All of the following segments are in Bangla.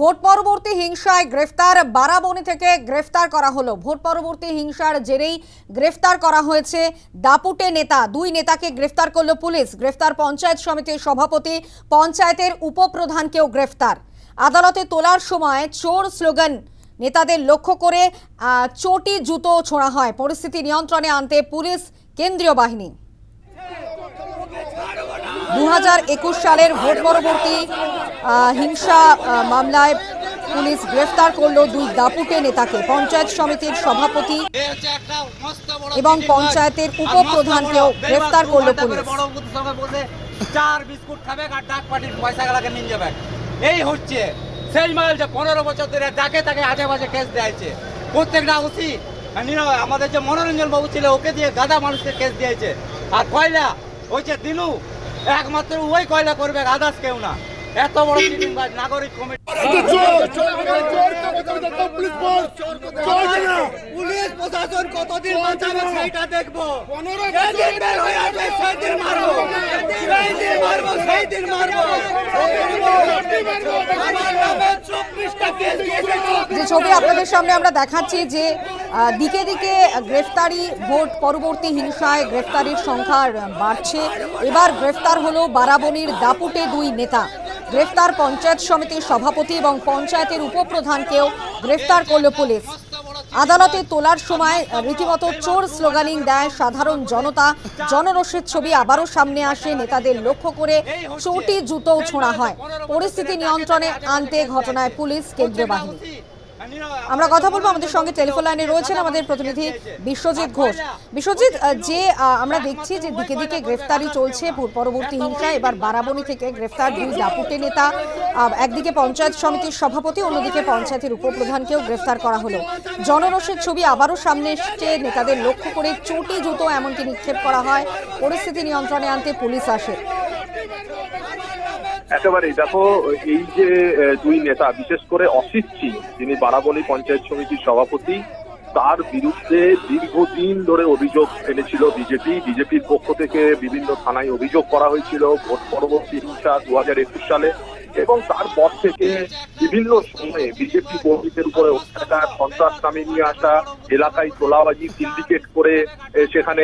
ভোট পরবর্তী হিংসায় গ্রেফতার বারাবণী থেকে গ্রেফতার করা হলো। ভোট পরবর্তী হিংসার জেরেই গ্রেফতার করা হয়েছে দাপুটে নেতা। দুই নেতাকে গ্রেফতার করলো পুলিশ। গ্রেফতার পঞ্চায়েত সমিতির সভাপতি, পঞ্চায়েতের উপপ্রধানকেও গ্রেফতার। আদালতে তোলার সময় চোর স্লোগান নেতাদের লক্ষ্য করে চটি জুতো ছোড়া হয়। পরিস্থিতি নিয়ন্ত্রণে আনতে পুলিশ কেন্দ্রীয় বাহিনী। 2021 সালের ভোট পরবর্তী হিংসা মামলায় পুলিশ গ্রেফতার করলো দুই দাপুটে নেতাকে। পঞ্চায়েত সমিতির সভাপতি এবং পঞ্চায়েতের উপপ্রধানকেও গ্রেফতার করলো পুলিশ। চার বিস্কুট খাবে আর ডাক পার্টির পয়সাগুলোকে নিয়ে যাবে। এই হচ্ছে সেই মাল যে 15 বছর ধরে যাকে তাকে আজে বাজে কেস দিয়েছে। প্রত্যেকটা ওসি আমাদের যে মনোরঞ্জন বাবু ছিল ওকে দিয়ে গাদা মানুষকে কেস দিয়েছে। আর কয়লা হচ্ছে দিনু একমাত্র ওই কয়লা করবে, আদার্স কেউ না। এত বড় চিটিংবাজ নাগরিক কমিটি। পুলিশ প্রশাসন কতদিন বাঁচাবে সেইটা দেখবো। যে ছবি আপনাদের সামনে আমরা দেখাচ্ছি যে দিকে দিকে গ্রেফতারি, ভোট পরবর্তী হিংসায় গ্রেফতারির সংখ্যা বাড়ছে। এবার গ্রেফতার হলো বারাবণীর দাপুটে দুই নেতা। গ্রেফতার পঞ্চায়েত সমিতির সভাপতি এবং পঞ্চায়েতের উপপ্রধানকেও গ্রেফতার করল পুলিশ। আদালতে তোলার সময় রীতিমতো চোর স্লোগানিং দেয় সাধারণ জনতা। জনরোষের ছবি আবারও সামনে আসে। নেতাদের লক্ষ্য করে চটি জুতো ছোঁড়া হয়। পরিস্থিতি নিয়ন্ত্রণে আনতে ঘটনায় পুলিশ কেন্দ্রীয় বাহিনী। আমরা কথা বলবো, আমাদের সঙ্গে টেলিফোন লাইনে রয়েছেন আমাদের প্রতিনিধি বিশ্বজিৎ ঘোষ। বিশ্বজিৎ, যে আমরা দেখছি যে দিকে দিকে গ্রেফতারি চলছে ভোট পরবর্তী হিংসায়, এবার বারাবণী থেকে গ্রেফতার দুই দাপুটে নেতা। একদিকে পঞ্চায়েত সমিতির সভাপতি, অন্যদিকে পঞ্চায়েতের উপপ্রধানকেও গ্রেফতার করা হলো। জনরোষের ছবি আবারও সামনে এসছে। নেতাদের লক্ষ্য করে চটি জুতো এমনকি নিক্ষেপ করা হয়। পরিস্থিতি নিয়ন্ত্রণে আনতে পুলিশ আসে। একেবারেই দেখো, এই যে দুই নেতা, বিশেষ করে অসিত সিং যিনি বারাবণী পঞ্চায়েত সমিতির সভাপতি, তার বিরুদ্ধে দীর্ঘদিন ধরে অভিযোগ এনেছিল বিজেপির পক্ষ থেকে বিভিন্ন থানায় অভিযোগ করা হয়েছিল ভোট পরবর্তী হিংসা 2021 সালে। এবং তারপর থেকে বিভিন্ন সময়ে বিজেপি কর্মীদের উপরে অত্যাচার, সন্ত্রাস নামিয়ে নিয়ে আসা, এলাকায় তোলাবাজি, সিন্ডিকেট করে সেখানে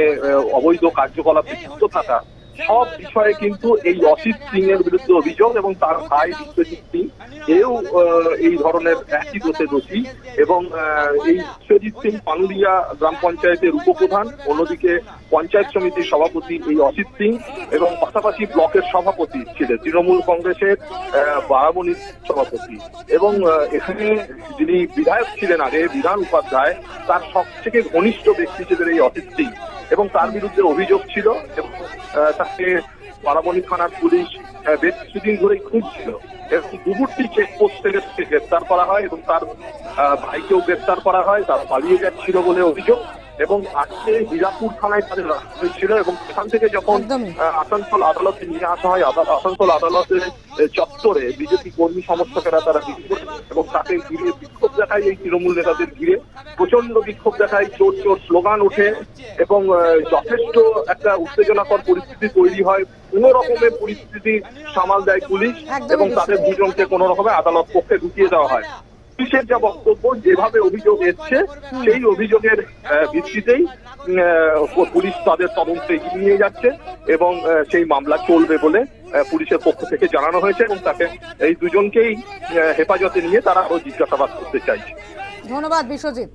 অবৈধ কার্যকলাপে যুক্ত থাকা, সব বিষয়ে কিন্তু এই অসিত সিং এর বিরুদ্ধে অভিযোগ। এবং তার ভাই বিশ্বজিৎ সিং এও এই ধরনের একই দোষী। এবং এই বিশ্বজিৎ সিং পানুরিয়া গ্রাম পঞ্চায়েতের উপপ্রধান, অন্যদিকে পঞ্চায়েত সমিতির সভাপতি এই অসিত সিং, এবং পাশাপাশি ব্লকের সভাপতি ছিলেন তৃণমূল কংগ্রেসের বারাবণীর সভাপতি। এবং এখানে যিনি বিধায়ক ছিলেন আগে, বিধান উপাধ্যায়, তার সব থেকে ঘনিষ্ঠ ব্যক্তি ছিলেন এই অসিত সিং। এবং তার বিরুদ্ধে অভিযোগ ছিল এবং তাকে বারাবণী থানার পুলিশ বেশ কিছুদিন ধরেই খুঁজছিল। এবং দুপুরটি চেকপোস্ট থেকে গ্রেফতার করা হয় এবং তার ভাইকেও গ্রেফতার করা হয়। তার পালিয়ে যাচ্ছিল বলে অভিযোগ। এবং আজকে হীরাপুর থানায় তাদের রাখা হয়েছিল এবং সেখান থেকে যখন আসানসোল আদালতে নিয়ে আসা হয়, আসানসোল আদালতের চত্বরে বিজেপি কর্মী সমর্থকেরা তারা বিক্ষোভ এবং তাকে ঘিরে বিক্ষোভ দেখায়। এই তৃণমূল নেতাদের ঘিরে প্রচন্ড বিক্ষোভ দেখায়, চোর চোর স্লোগান ওঠে এবং যথেষ্ট একটা উত্তেজনাকর পরিস্থিতি তৈরি হয়। কোন রকমের পরিস্থিতি সামাল দেয় পুলিশ এবং তাদের দুজনকে কোন রকমের আদালত কক্ষে ঢুকিয়ে দেওয়া হয়। পুলিশের যা বক্তব্য, যেভাবে অভিযোগ এসছে সেই অভিযোগের ভিত্তিতেই পুলিশ তাদের তদন্তে এগিয়ে নিয়ে যাচ্ছে এবং সেই মামলা চলবে বলে পুলিশের পক্ষ থেকে জানানো হয়েছে। এবং তাকে এই দুজনকেই হেফাজতে নিয়ে তারা আরো জিজ্ঞাসাবাদ করতে চাইছে। ধন্যবাদ বিশ্বজিৎ।